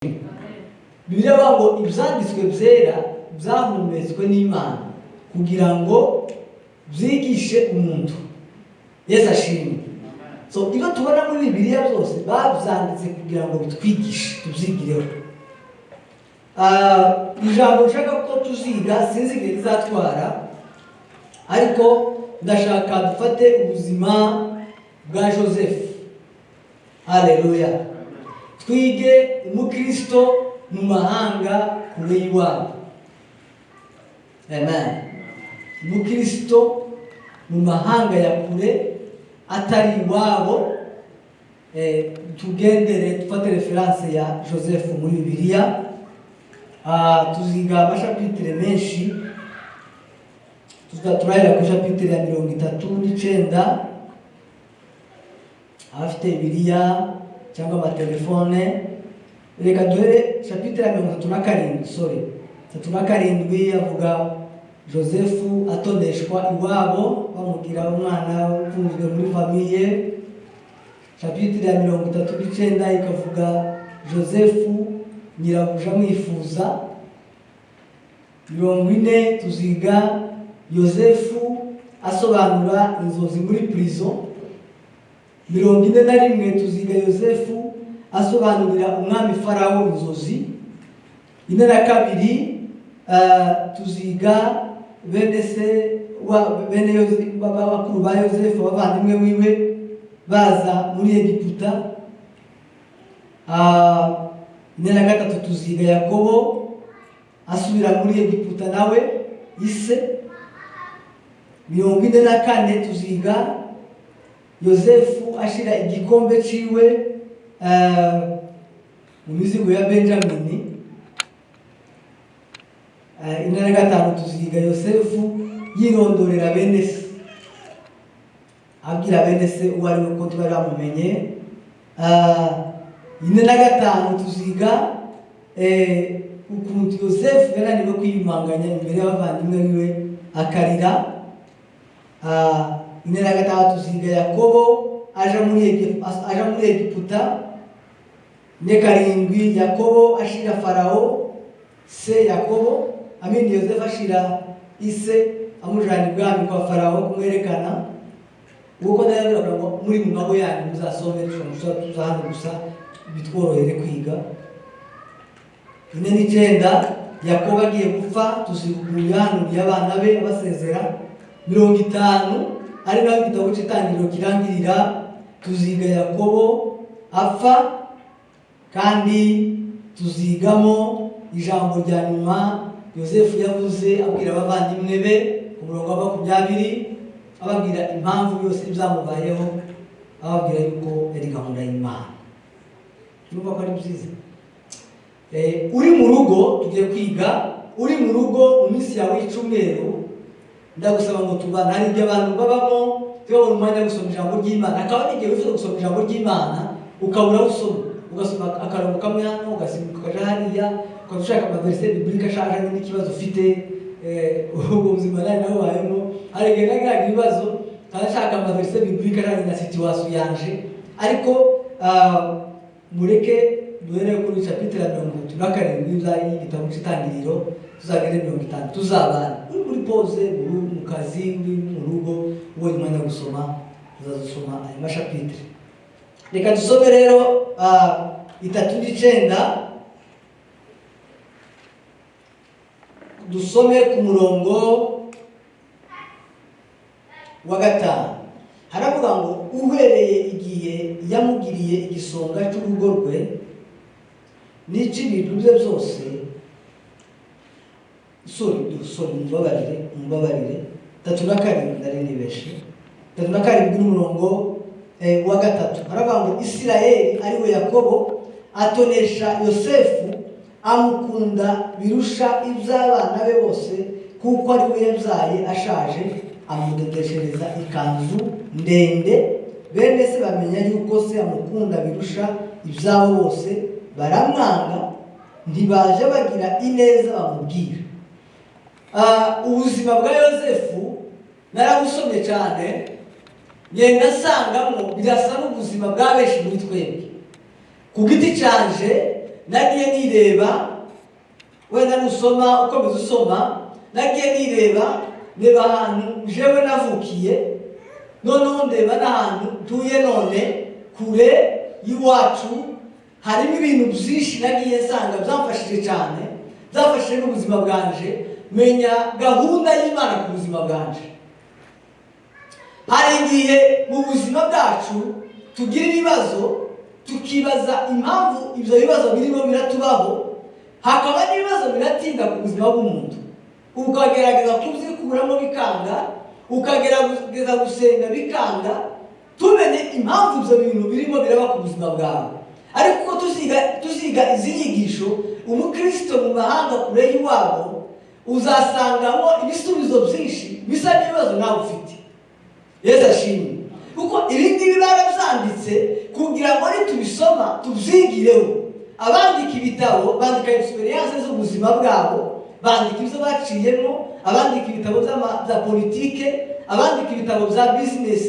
Bibiliya bavuga ngo ibyanditswe byera byahumetswe n'Imana kugira ngo byigishe umuntu. Yesu ashimwe. So ibyo tubona muri Bibiliya byose babyanditse kugira ngo bitwigishe tubyigireho. Ijambo nshaka ko tuziga sinzi igihe rizatwara, ariko ndashaka dufate ubuzima bwa Joseph. Haleluya. Twige umukristo mu mahanga kure y'iwabo. Amen. Umukristo mu mahanga ya kure atari iwabo. Tugendere dufate referanse ya Joseph muri Bibiliya. Tuziga amashapitire menshi. Turahera ku shapitire ya 39. Afite Bibiliya cyangwa amatelefone. Reka duhere shapitire ya 37 avuga Joseph atoneshwa iwabo bamugira umwana ufunzwe muri famiye. Shapitire ya 39 ikavuga Joseph nyirabuja mwifuza. 40 tuziga Yosefu asobanura inzozi muri prison. 41 tuziga Yosefu asobanurira umwami Farawo inzozi. 42 tuziga bene Yosefu bakuru ba Yosefu abavandimwe wiwe baza muri Egiputa. 43 tuziga Yakobo asubira muri Egiputa nawe ise. 44 tuziga Yosefu ashira igikombe ciwe mu mizigo ya Benjamin. 45 tuziga Yosefu yirondorera bene se, abwira bene se uwo ari we ko bari bamumenye. 45 tuziga ukuntu Yosefu yananiwe kwiyumanganya imbere y'abavandimwe biwe akarira. 46 tuziga Yakobo aja muri Egiputa. 47 Yakobo ashira Farawo se Yakobo Yosefu ashira ise amujana ibwami kwa Farawo kumwerekana. Uko ndabira ngo muri mu mago yanyu muzasome tuzahana gusa bitworohere kwiga. 49 Yakobo agiye gupfa tuziga hano y'abana be abasezera. 50 ari naho igitabo cy'itangiriro kirangirira tuziga Yakobo apfa, kandi tuzigamo ijambo rya nyuma Yosefu yavuze abwira abavandimwe be ku murongo wa 20, ababwira impamvu yose ibyamubayeho, ababwira yuko yari gahunda y'Imana. Urumva ko ari byiza. Uri mu rugo tugiye kwiga, uri mu rugo mu minsi yawe y'icumweru ndagusaba ngo tubana hari ibyo abantu babamo cyo umwanya gusoma ijambo ry'Imana. Akaba n'igihe wifuza gusoma ijambo ry'Imana ukabura usoma, ugasoma akarongo kamwe hano ugasimbuka ukaja hariya ukashaka amaverse biblique ashaje n'ikibazo ufite ubwo buzima nawe wayemo. Ariko nagira ibibazo ashaka amaverse biblique ashaje na situation yanje, ariko mureke duhere kuri chapitre ya 37 y'igitabo cy'itangiriro tuzagere 50 tuzabana. Uri muri pause mu kazi uri mu rugo wowe mwanya gusoma uzasoma aya mashapitre. Reka dusome rero 39 dusome ku murongo wa 5. Haravuga ngo uhereye igihe yamugiriye igisonga cy'urugo rwe n'icibintu bye byose. Mbabarire 37 ndari nibeshe. 37 n'umurongo wa 3 haravuga ngo Isirayeli ari we Yakobo atonesha Yosefu amukunda birusha iby'abana be bose, kuko ari we yabyaye ashaje, amudodeshereza ikanzu ndende. Bene se bamenya yuko se amukunda birusha ibyabo bose, baramwanga, ntibaje bagira ineza bamubwira. Ubuzima bwa Yosefu narabusomye cyane, ngenda nsangamo birasa n'ubuzima bwa benshi muri twebwe. Ku giti cyanje nagiye nireba, wenda nusoma ukomeza usoma, nagiye nireba ahantu jewe navukiye, noneho ndeba n'ahantu ntuye none kure y'iwacu, harimo ibintu byinshi nagiye nsanga byamfashije cyane, byafashije n'ubuzima bwanje, menya gahunda y'Imana ku buzima bwanje. Hari igihe mu buzima bwacu tugira ibibazo, tukibaza impamvu ibyo bibazo birimo biratubaho, hakaba n'ibibazo biratinda ku buzima bw'umuntu, ukagerageza kubyikuramo bikanga, ukagerageza gusenga bikanga, tumenye impamvu ibyo bintu birimo biraba ku buzima bwawe. Ariko uko tuziga izi nyigisho, umukristo mu mahanga kure y'iwabo uzasangamo ibisubizo byinshi bisa n'ibibazo nawe ufite. Yesu ashimwe. Kuko ibi ngibi barabyanditse kugira ngo nitubisoma tubyigireho. Abandika ibitabo bandika experience z'ubuzima bwabo, bandika ibyo baciyemo, abandika ibitabo bya politike, abandika ibitabo bya business,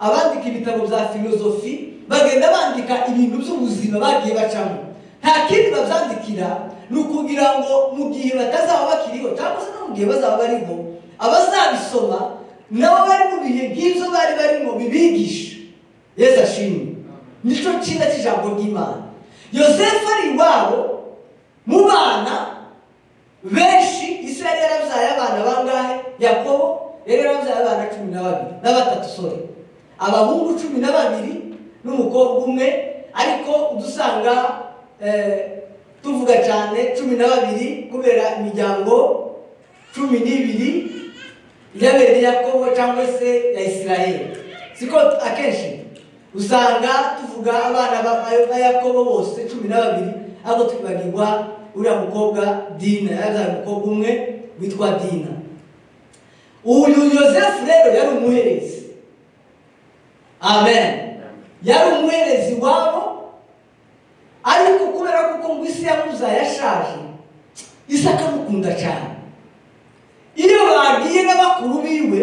abandika ibitabo bya filozofi, bagenda bandika ibintu by'ubuzima bagiye bacamo. Nta kindi babyandikira ni ukugira ngo mu gihe batazaba bakiriho cyangwa se no mu gihe bazaba bariho, abazabisoma nabo bari mu bihe nk'ibyo bari barimo bibigisha. Yesu ashimwe. Nicyo cyiza cy'ijambo ry'Imana. Yosefu ari iwabo mu bana benshi, isi yari yarabyaye abana bangahe? Yakobo yari yarabyaye abana 12, abahungu 12 n'umukobwa umwe, ariko udusanga tuvuga cyane 12 kubera imiryango 12 y'abene Yakobo cyangwa se ya Isirayeli. Siko akenshi usanga tuvuga abana ba Yakobo bose 12, ariko twibagirwa uriya mukobwa Dina, yazaye umukobwa umwe witwa Dina. Uyu Yosefu rero yari umuherezi. Amen. Yari umuherezi wabo, ariko kubera kuko ngo isi yamuzaye yashaje, isi akamukunda cyane. Iyo bagiye n'abakuru biwe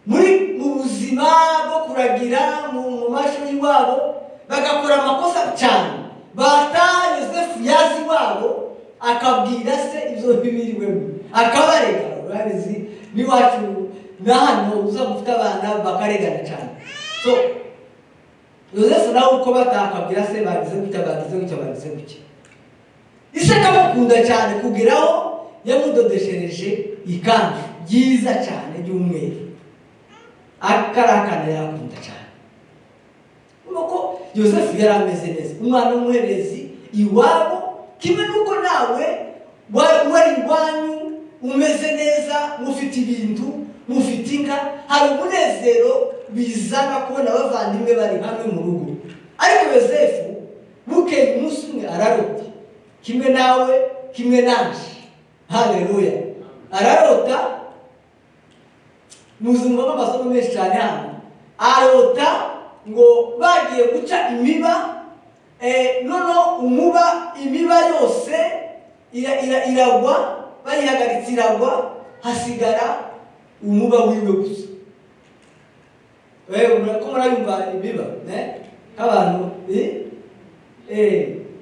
mu buzima bwo kuragira mu masho y'iwabo, bagakora amakosa cyane, bata Yosefu yazi iwabo akabwira se ibyo bibiriwemo, akabarega. Urabizi n'iwacu na hano uza gufite abana bakaregana cyane. So Yosefu nawe uko batakabwira se bagize gutya. Ise akamukunda cyane kugeraho yamudodeshereje ikanzu ryiza cyane ry'umweru, akarakana yarakunda cyane. Nuko Yosefu yari ameze neza, umwana w'umuherezi iwabo, kimwe nuko nawe wari iwanyu umeze neza, mufite ibintu, mufite inka, hari umunezero bizana kubona abavandimwe bari hamwe mu rugo. Ariko Yosefu bukeye umunsi umwe ararota, kimwe nawe kimwe nanje. Haleluya. Ararota, muzumva amasomo menshi cyane hano. Arota ngo bagiye guca imiba, noneho imiba yose iragwa, bayihagaritse iragwa, hasigara umuba wiwe gusa. Ko murayumva imiba nk'abantu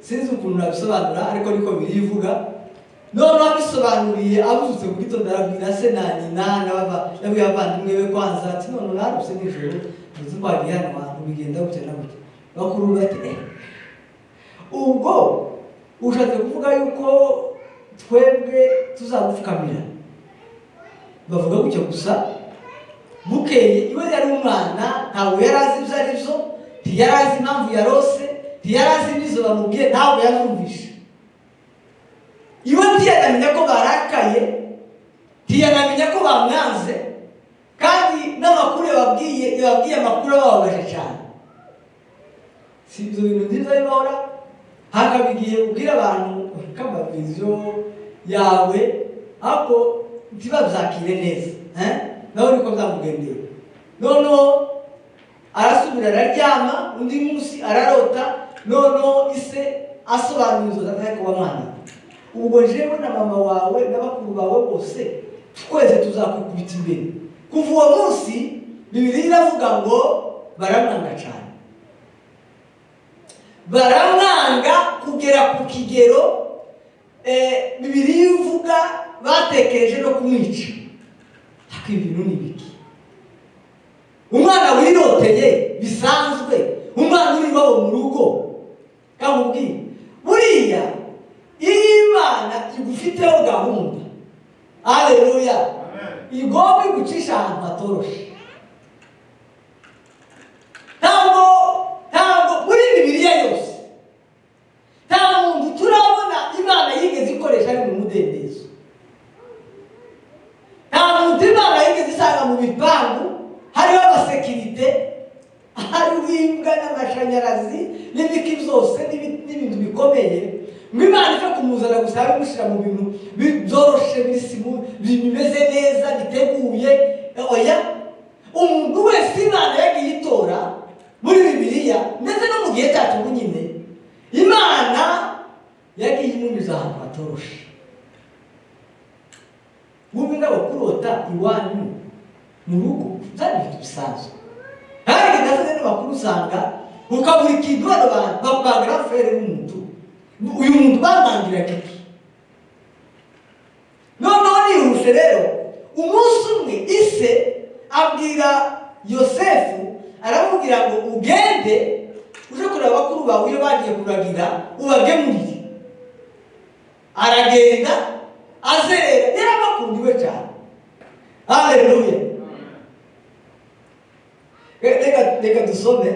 sinzi ukuntu nabisobanura, ariko niko birivuga. Noneho abisobanuriye abuzutse mu gitondo arabwira se na nyina n'abavandimwe be kwanza ati none naruse nijoro nzi mbagiye hano abantu bigenda gutya na gutya. Bakuru bati ubwo ushatse kuvuga yuko twebwe tuzagupfukamira? Bavuga gutyo gusa. Bukeye iwe yari umwana, ntabwo yari azi ibyo ari byo, ntiyari azi impamvu yarose, ntiyari azi n'izo bamubwiye, ntabwo yabyumvishe. Iwe ntiyanamenya ko barakaye, ntiyanamenya ko bamwanze, kandi n'amakuru yababwiye amakuru abababaje cyane. Si ibyo bintu byiza bibahora, hakaba igihe ubwira abantu k'amaviziyo yawe, ariko ntibabyakire neza. Nawe niko byamugendeye. Noneho arasubira araryama, undi munsi ararota, noneho ise asobanura inzozi atari kuba mwana. Ubwo jewe na mama wawe n'abakuru bawe bose twese tuzakwikubita imbere. Kuva uwo munsi Bibiliya iravuga ngo baramwanga cyane. baramwanga kugera ku kigero Bibiliya ivuga batekereje no kumwica. Ariko ibintu ni biki? Umwana wiroteye bisanzwe, umwana uri iwabo mu rugo, kamubwira buriya Imana igufiteho gahunda. Haleluya. Igomba gucisha ahantu hatoroshe. Ntabwo muri Bibiliya yose nta muntu turabona Imana yigeze ikoresha ari mu mudendezo. Nta muntu Imana yigeze isanga mu bipangu hariho abasekirite, hariho imbwa n'amashanyarazi n'ibiki byose n'ibintu bikomeye, ngo Imana ife kumuzana gusa bimushyira mu bintu byoroshe bimeze neza biteguye. Oya, umuntu wese Imana yagiye itora muri Bibiliya ndetse no mu gihe cyacu nyine, Imana yagiye imunyuza ahantu hatoroshe. Wumve ngabo kurota iwanyu mu rugo byari ibintu bisanzwe, kandi ndetse n'amakuru usanga ukabura ikintu abantu babagira fere n'umuntu, uyu muntu bamangira kiki. Noneho nihuse rero, umunsi umwe ise abwira Yosefu, aramubwira ngo ugende uje kureba bakuru bawe iyo bagiye kuragira ubagemurire. Aragenda azerera, yarabakundiwe cyane. Haleluya. Reka dusome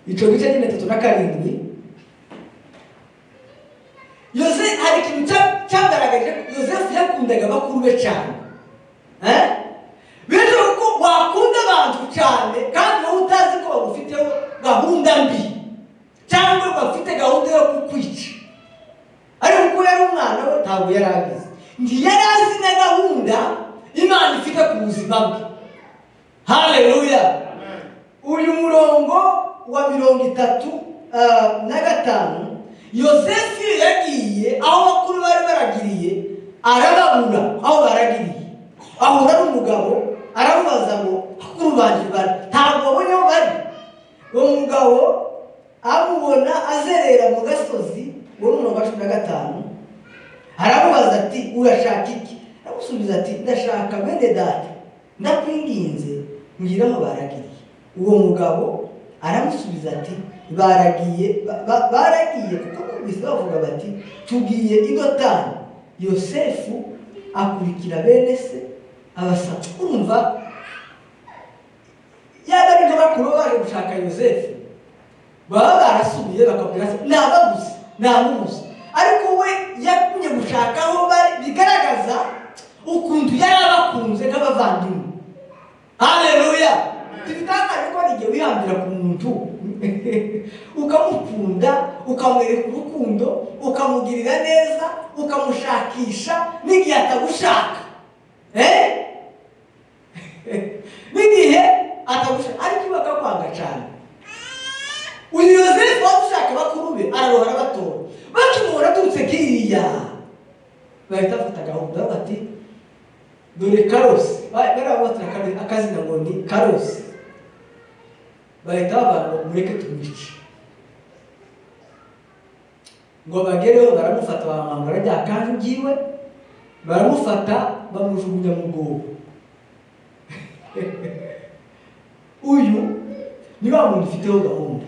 icyo gice nyine 3:7. Yosefu hari ikintu cyagaragaje Yosefu yakundaga bakuru be cyane. Bityo ko wakunda abantu cyane kandi wowe utazi ko bagufiteho gahunda mbi cyangwa bafite gahunda yo kukwica. Ariko uko yari umwana we ntabwo yari abizi, ntiyari azi na gahunda Imana ifite ku buzima bwe. Haleluya. Uyu murongo wa 35, Yosefu yagiye aho bakuru bari baragiriye, arababura aho baragiriye, ahura n'umugabo aramubaza ngo bakuru banje bari ntabwo babonye aho bari. Uwo mugabo amubona azerera mu gasozi, uwo murongo wa 15, aramubaza ati urashaka iki? Aramusubiza ati ndashaka bene data, ndakwinginze ngira aho baragiriye. Uwo mugabo aramusubiza ati baragiye kuko numvise bavuga bati tugiye i Dotani. Yosefu akurikira bene se abasaba. Urumva yaba ari bakuru baje gushaka Yosefu, baba barasubiye bakabwira se nabaguze namubuze, ariko we yakunye gushaka aho bari, bigaragaza ukuntu yari abakunze nk'abavandimwe. Haleluya. Tibitangare ko nige wihambira ku muntu ukamukunda, ukamwereka urukundo, ukamugirira neza, ukamushakisha n'igihe atagushaka. N'igihe atagushaka ariko bakakwanga cyane. Uyu Yosefu wadushaka bakuru be ararohara batora, bakimura turutse kiriya bahita bafata gahunda bati dore Karosi, barabatira akazina ngo ni Karosi, bahita bavuga mureke tumwice. Ngo bagereho baramufata, bamwambura rya kanzu ngiwe, baramufata bamujugunya mu rwobo. Uyu ni wa muntu ufiteho gahunda.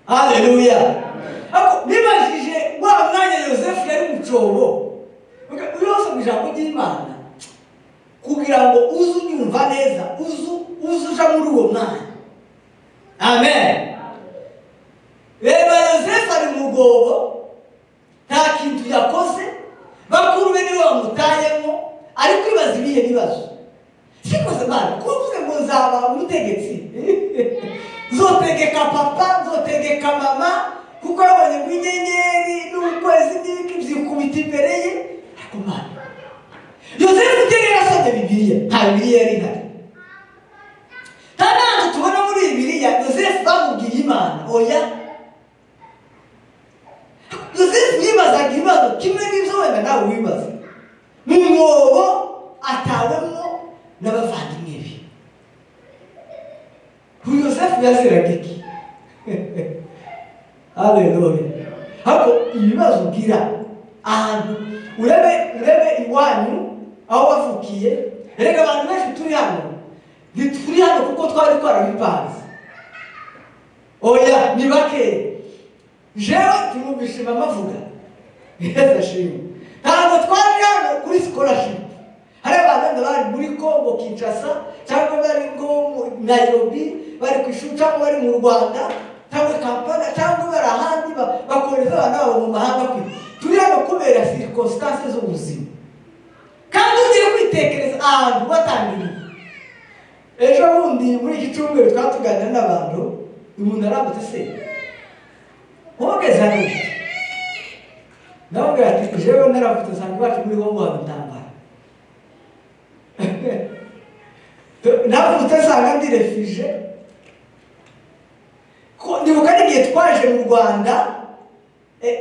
Haleluya. Ako nibajije wa mwanya Yosefu yari mu cyobo, uyose mu ijambo ry'Imana kugira ngo uze unyumva neza, uze uja muri uwo mwanya. Amen. Reba Yosefu ari mu rwobo, nta kintu yakoze, bakuru be niwe bamutayemo, ari kwibaza ibihe bibazo. Sikoze Mana kuvuze ngo nzaba umutegetsi, nzotegeka papa, nzotegeka mama, kuko abonye ngo inyenyeri n'ukwezi n'ibiki byikubita imbere ye. Ariko Mana Yosefu utegera asomye Bibiliya, nta Bibiliya yari ihari. Ntabwo tubona muri Bibiliya Yosefu bamubwiye Imana. Oya, Yosefu yibazaga ibibazo kimwe n'ibyo wenda nawe wibaza, mu mwobo atawemo n'abavandimwe be. Yosefu yaziraga iki? Haleluya. Ariko ibibazo ugira ahantu urebe iwanyu aho wavukiye, erega abantu benshi turi hano ntituri hano kuko twari twarabipanze. Oya, ni bake. Jewe tumubishe mamavuga. Yesu ashimwe. Ntabwo twari hano kuri scholarship. Hari abantu bari muri Kongo Kinshasa, cyangwa bari ngo Nairobi, bari ku ishuri cyangwa bari mu Rwanda, cyangwa Kampala, cyangwa bari ahandi bakoreza abana babo mu mahanga kwiga. Turi hano kubera circumstances z'ubuzima. Kandi ugiye kwitekereza ahantu batangiriye. Ejo bundi muri iki cyumweru twatuganira n'abantu, umuntu arambutse se hogeze hano. Ndababwira ati jewe naravutse nsanga iwacu muri Kongo habitambara. Navutse nsanga ndi refugee. Ndibuka n'igihe twaje mu Rwanda,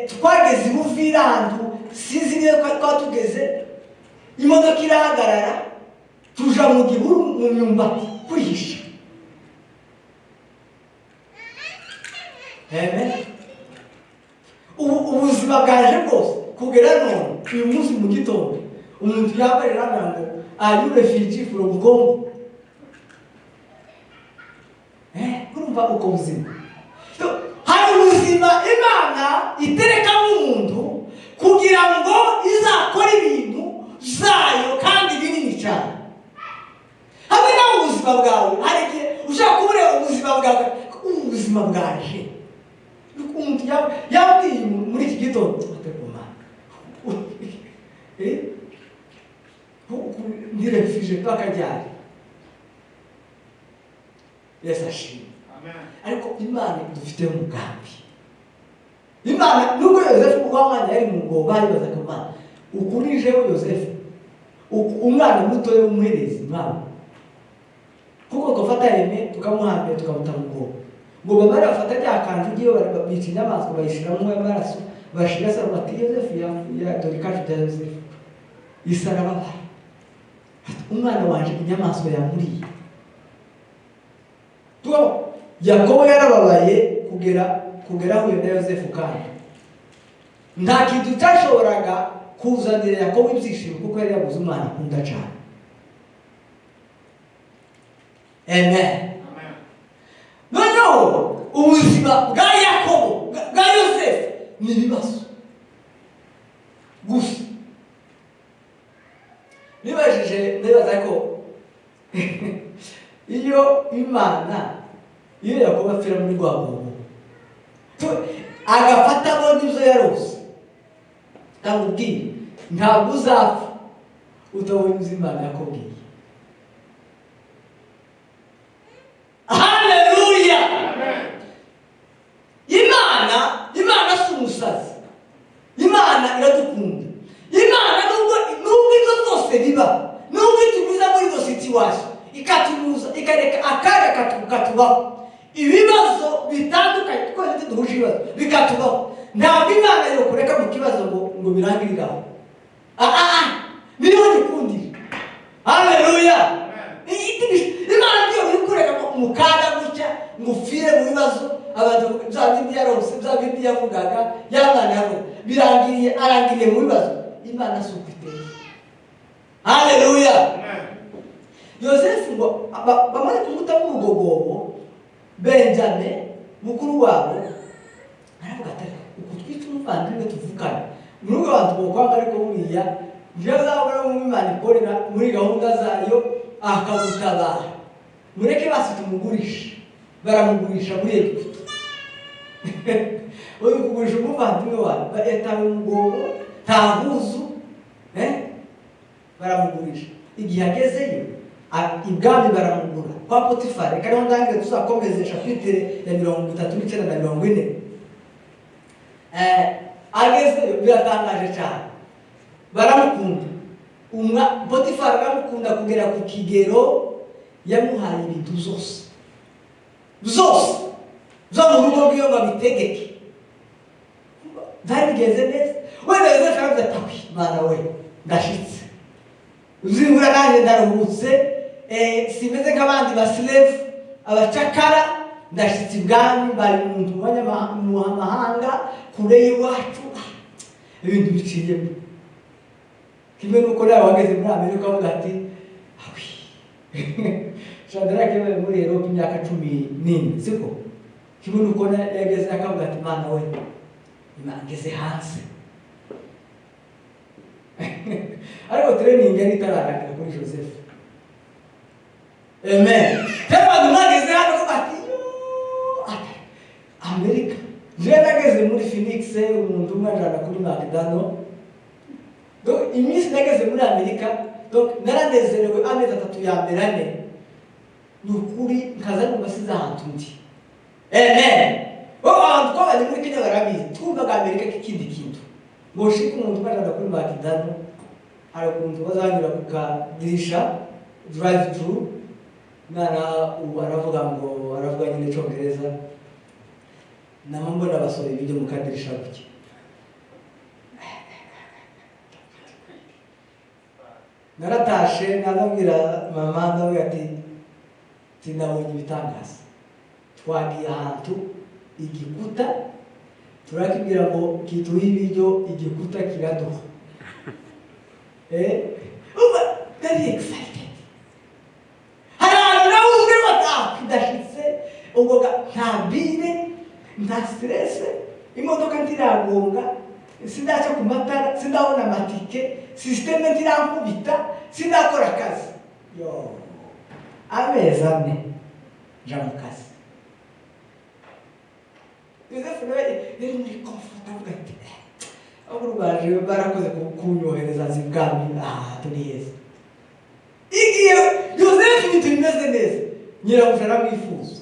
twageze i Buvira ahantu sinzi niyo twatugeze, imodoka irahagarara, tuja mu gihuru mu myumbati kwihisha. Amen. Ubuzima bwaje bwose kugera none uyu munsi mu gitondo umuntu yabarira ngo are you refugee from Congo? Urumva uko buzima. Hari ubuzima Imana iterekamo umuntu kugira ngo izakora ibintu zayo kandi binini cyane. Hamwe nawe ubuzima bwawe hari igihe ushaka kubura ubuzima bwawe, ubuzima bwaje. Umuntu yabwiye muri iki gitondo ndi refugee paka ryari. Yesu ashimwe. Ariko Imana idufite umugambi. Imana nubwo Yosefu umwana yari mu ngo bayibazaga Imana, ukurijeho Yosefu umwana mutoya w'umuherezi mwana, kuko gufata Yeme tukamuhambira tukamuta mu ngo ngo bamara bafata rya kanzu giye babica inyamaswa bayishiramo amaraso bashira sa bati Yosefu ya dore kacu ya Yosefu isaraba. Umwana wanje inyamaswa yamuriye. Yakobo yarababaye kugera aho na Yosefu kandi nta kintu cyashoboraga kuzanira Yakobo ibyishimo kuko yari yabuze umwana akunda cyane. Amen. Noneho ubuzima bwa Yakobo bwa Yosefu ni ibibazo gusa. Nibaza ko iyo Imana iyo Yakobo apfira muri Rwabubu agafata abona ibyo yarose, ndamubwira ntabwo uzapfa utabonye ibyo Imana yakubwiye. Haleluya. Imana si umusazi. Imana iradukunda. Imana nubwo ibyo zose biba, nubwo itubuza muri izo situation ikatubuza ikareka akaga katubaho ibibazo bitandukanye, twese duhuje ibibazo bikatubaho, ntabwo Imana yokureka mu kibazo ngo birangirire aho. Niyo gikundira. Haleluya. Imana ndiyo bikureka mu kaga gutya ngo ufire mu bibazo abantu bya bindi yarose bya bindi yavugaga y'abana yabo arangiriye mu bibazo. Imana si ufite. Haleluya. Yosefu ngo bamaze kumuta mu rugogobo, Benjamin mukuru wabo aravuga ati uko twita umuvandimwe tuvukana muri uwo bantu bokwanga, ariko buriya niyo azabura mu Imana ikorera muri gahunda zayo akagutabara. Mureke basi tumugurisha. Baramugurisha muri Egiputa. Oyo kugurisha umuvandimwe wawe bayetawe umugobo ntahuzu, baramugurisha. Igihe agezeyo ibwami baramugura kwa Potifari. Kandi ndangiye tuzakomeze chapitre ya 39 na 40. Agezeyo biratangaje cyane, baramukunda. Potifari aramukunda kugera ku kigero yamuhaye ibintu zose zo mu rugo rw'iyo babitegeke. Byarigenze neza. Wenda Yosefu aravuga ati Mana we ndashitse, uzibura nanjye ndaruhutse, simeze nk'abandi baslave abacakara, ndashitse ibwami bari mu mahanga kure y'iwacu ibintu biciyemo kimwe nuko nawe wageze muri Amerika uvuga ati awi Shadraka yabaye muri Europe imyaka 14 siko kimwe nuko yageze akavuga ati mana we ngeze hanze ariko training yari itararangira kuri Joseph. Amen. Teba ndageze hano ko ati Amerika je nageze muri Phoenix umuntu umajana kuri McDonald donc imisi nageze muri Amerika donc naranezerewe amezi 3 ya mbere ane nukuri nkaza mu basiza ahantu ndi. Amen. Abantu ko bari muri Kenya barabizi twumvaga Amerika kikindi kintu ngo shika umuntu umajana kuri McDonald arakunze bazanyura kukadirisha drive through nara aravuga ngo aravuga nyine cyongereza namambona basore ibyo mukadirisha kuki naratashe nazabwira mama ndawe ati tinabonye ibitangaza twagiye ahantu igikuta turakibwira ngo kituhe ibiryo igikuta kiraduha very excited harana uzwe batafidashitse ubwo nta bine nta stress imodoka ntiragonga sindacha ku matara sindabona amatike systeme ntirankubita sindakora akazi yo amezi ane nja mu kazi Joseph yari muri comfortable ati aburu baje barakoze kunyohereza zibwami tuniyeze igiye Joseph ibintu bimeze neza nyirabuja mwifuza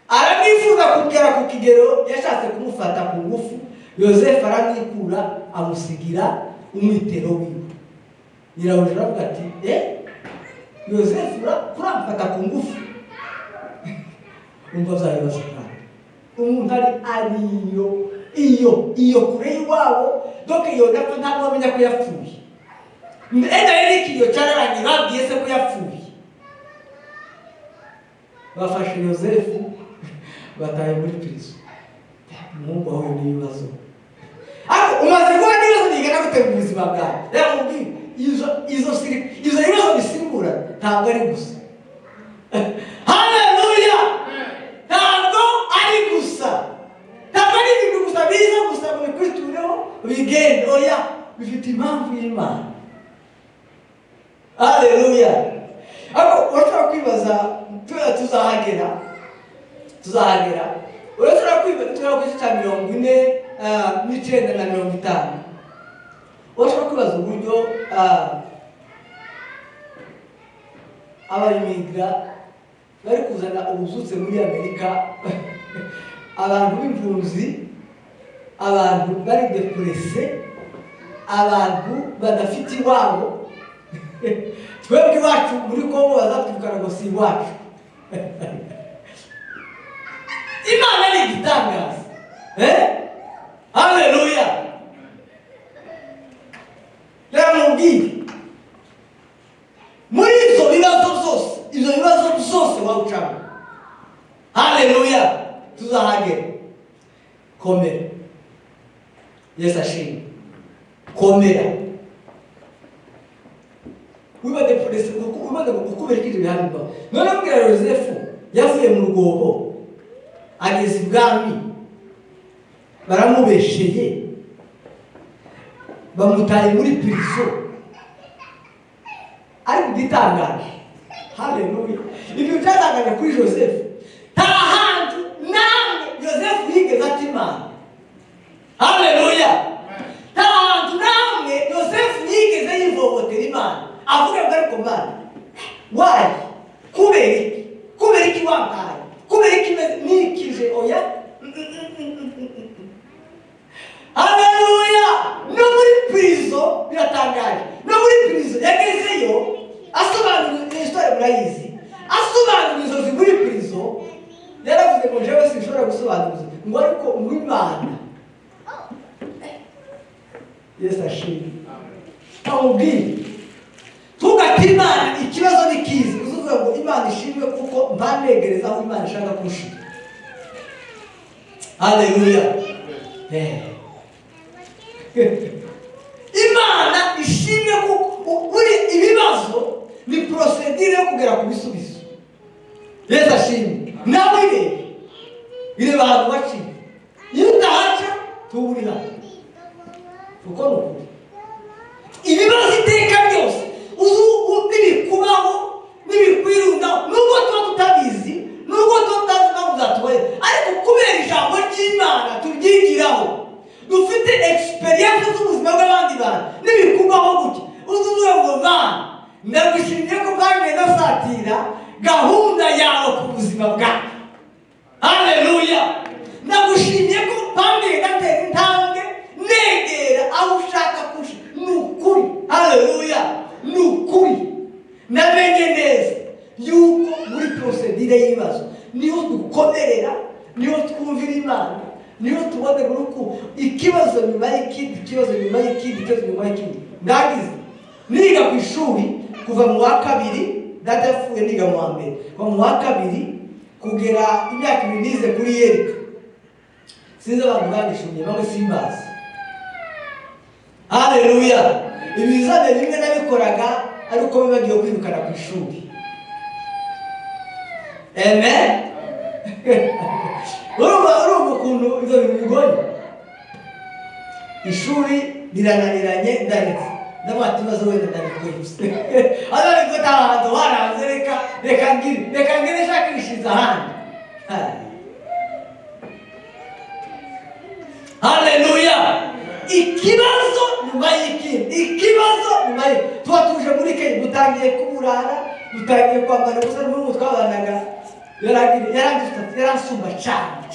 aramwifuza kugera ku kigero yashatse kumufata ku ngufu Joseph aramwikura amusigira umwitero wiwe nyirabuja aravuga ati Joseph kuramfata ku ngufu umva zayoza umuntu ari iyo kure y'iwabo doke iyo napfa ntabwo bamenya ko yapfuye rero ikiyo cyararanye babwiye se ko yapfuye bafashe Joseph bataye muri prison umuhungu wawe n'ibibazo ariko umaze kuba n'ibibazo bigana gute mu buzima bwawe rero mubwire izo bibazo bisimbura ntabwo ari gusa haleluya ntabwo ari gusa ntabwo ari ibintu gusa biza gusa mu bikuritureho bigenda oya bifite impamvu y'Imana. Haleluya. Ariko urashobora kwibaza tuzahagera urashobora kwibaza tuzakwiza cya 40 n'icenda na 50 urashobora kwibaza uburyo abayimigra bari kuzana ubuzutse muri Amerika abantu b'impunzi abantu bari depresse abantu badafite iwabo twebwe iwacu muri Kongo bazatwikana ngo si iwacu Imana ni igitangaza haleluya rero mubwire muri izo bibazo byose wawucamo haleluya tuzahagera komera Yesu ashimwe komera wiba depresse kukubera ikindi bihanirwa none mbwira Joseph yavuye mu rwobo ageze ibwami baramubesheye bamutaye muri prison ariko gitangaje haleluya ibyo byatangaje kuri Joseph nta hantu namwe Joseph yigeze ati Imana haleluya nta hantu namwe Joseph yigeze yivovotera Imana avuga ngo ariko Mana wayi kubera iki wambaye kubera iki nikije oya haleluya no muri prison biratangaje no muri prison yagezeyo asobanura histoire murayizi asobanura inzozi muri prison yaravuze ngo jewe sinshobora gusobanura ngo ariko Imana Yesu ashimwe amubwire tugatimana ikibazo nikizi uzuvuga tuvuga ngo Imana ishimwe kuko mbanegereza aho Imana ishaka kushira. Haleluya. Imana ishimwe kuko uri ibibazo ni procedure yo kugera ku bisubizo. Yesu ashimwe. Nawe ireba ahantu baciye. Iyo utahaca tuburira. Uko nuko. Ibibazo iteka byose n'ibikubaho n'ibikwirunaho nubwo tuba tutabizi nubwo tutazi impamvu zatubaye, ariko kubera ijambo ry'Imana turyigiraho dufite experience z'ubuzima bw'abandi bantu n'ibikubaho gutya uzuvuga ngo Mana ndagushimiye ko bwanjye nasatira gahunda yawe ku buzima bwawe. Haleluya. Ndagushimiye ko bwanjye gatera intambwe negera aho ushaka kuja. Nukuri. Haleluya. Nukuri. Namenye neza yuko muri procedure y'ibibazo niyo dukomerera, niyo twumvira Imana, niyo tubonera urukundo. Ikibazo nyuma y'ikindi, ikibazo nyuma y'ikindi, ikibazo nyuma y'ikindi. Ndagize niga ku ishuri kuva mu wa kabiri, data yapfuye niga mu wa mbere, kuva mu wa kabiri kugera imyaka 2 nize kuri Yerika. Sinzi abantu bagishumye bamwe simbazi. Haleluya. Ibizame bimwe nabikoraga ariko bibagiye kwirukana ku ishuri. Amen. Urumva ukuntu ibyo bintu bigoye. Ishuri rirananiranye ndaretse. N'amatibazo wenda ndabikoze. Ariko tahanze waranze reka ngire shakishiza hano. Haleluya. Ikibazo nyuma y'ikindi, ikibazo nyuma y'ikindi. Tuba tuje muri Kenya dutangiye kuburara, dutangiye kwambara ubusa n'ubu twabanaga. Yarasumba cyane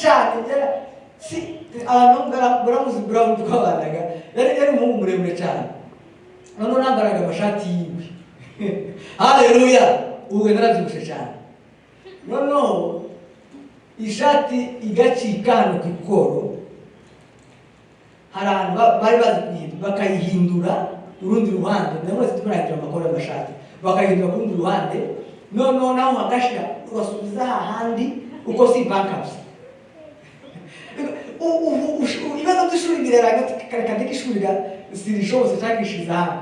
si abantu baramuzi brown twabanaga. Yari umuhungu muremure cyane. None nambaraga amashati yiwe. Haleluya. Ubu narabyibushe cyane. Noneho ishati igacika hano ku ikoro. Hari abantu bari bazi bakayihindura urundi ruhande. Ndabona turangira amakoro y'amashati. Bakayihindura ku rundi ruhande. Noneho naho hagashira ugasubiza hahandi uko si bankaps. Ibibazo by'ishuri bireraga kandi ishuri sirishobose cyakishiza hano.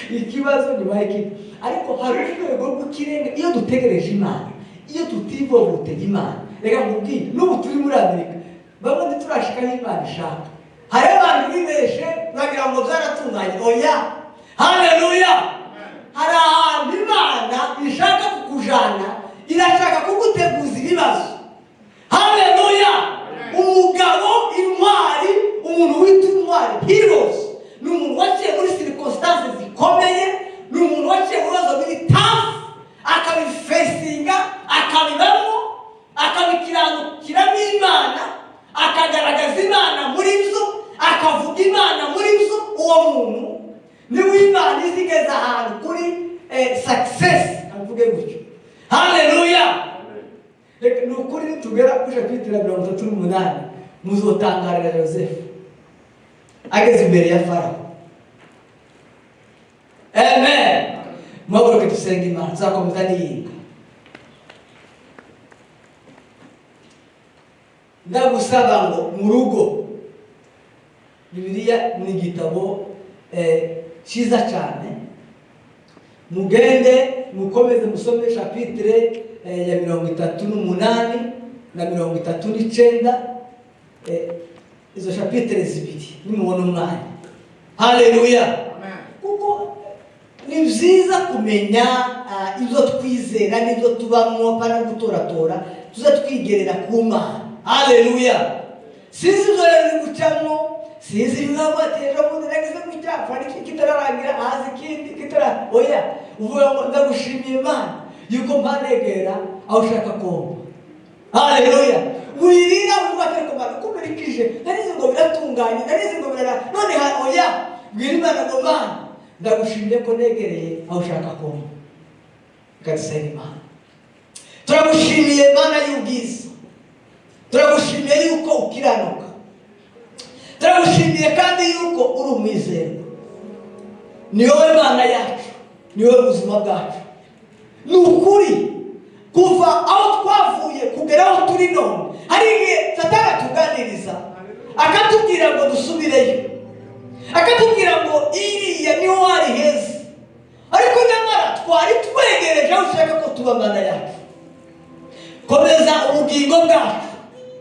Ikibazo nyuma y'ikindi. Ariko hari urwego rw'ikirenga iyo dutegereje Imana, iyo tutivovoteye Imana. Reka mubwire n'ubu turi muri Amerika bamwe turashikaho Imana ishaka. Hari abantu bibeshe bagira ngo byaratunganye. Oya. Haleluya. Hari ahantu Imana ishaka kukujana, irashaka kuguteguza ibibazo. Haleluya. Umugabo intwari, umuntu wita intwari, heroes, ni umuntu waciye muri circumstances zikomeye, ni umuntu waciye mu bibazo biri tough, akabifesinga, akabibamo, akabikiranukiramo Imana, akagaragaza Imana muri byo, akavuga Imana muri byo. Uwo muntu niwe Imana izigeza ahantu kuri success, avuge gutyo. Haleluya. Ni ukuri nitugera kuje kwitira 38 muzotangarira Yosefu ageze imbere ya Farawo. Amen. Mwaboroke tusenga Imana zakomeza niyinga. Ndagusaba ngo mu rugo Bibiliya ni igitabo cyiza cyane. Mugende mukomeze musome chapitre ya 38 na 39. Izo chapitre zibiri nimubona umwanya. Haleluya. Kuko ni byiza kumenya ibyo twizera n'ibyo tubamo para gutoratora tuza twigerera ku Mana. Haleluya. Sizi ibyo rero gucamo, sizi ibingabatera mu ndageze mu cyapa kitararangira hazi kindi kitara. Oya, uvuga ngo ndagushimiye Imana yuko mpanegera aho ushaka ko. Haleluya. Wirira ubate ko Mana kuberikije narize ngo biratunganye, narize ngo birara none oya bwira Imana ngo Mana ndagushimiye ko negereye aho ushaka ko. Kagisenge Imana turagushimiye Mana y'ubwiza, turagushimiye yuko ukiranuka, turagushimiye kandi yuko uri umwizerwa. Ni wowe Mana yacu, niwe buzima bwacu. Ni ukuri kuva aho twavuye kugera aho turi none. Hari igihe Satani atuganiriza akatubwira ngo dusubireyo, akatubwira ngo iriya niho hari heza, ariko nyamara twari twegereje aho ushaka ko tuba Mana yacu. Komeza ubugingo bwacu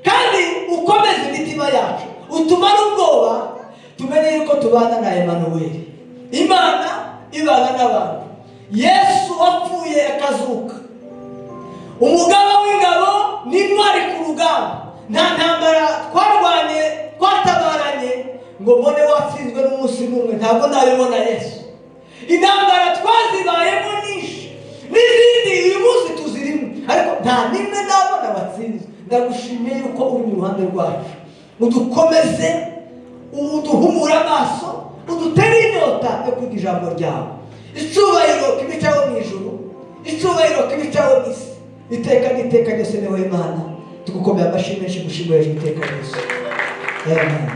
kandi ukomeze imitima yacu, utumare ubwoba, tumenye yuko tubana na Emanuweli, Imana ibana n'abantu. Yesu wapfuye akazuka, umugaba w'ingabo n'intwari ku rugamba. Nta ntambara twarwanye twatabaranye ngo mbone watsinzwe n'umunsi n'umwe, ntabwo nabibona Yesu. Intambara twazibayemo nyinshi n'izindi uyu munsi tuzirimo, ariko nta nimwe nabona watsinzwe. Ndagushimiye yuko uri mu ruhande rwacu, udukomeze, uduhumura amaso, udutere inyota yo kwiga ijambo ryawe. Icyubahiro kibicaho mu ijuru, icyubahiro kibicaho mu isi, iteka n'iteka ryose ni wowe Mana. Tugukomeye amashyi menshi, gushimira iteka ryose. Amen.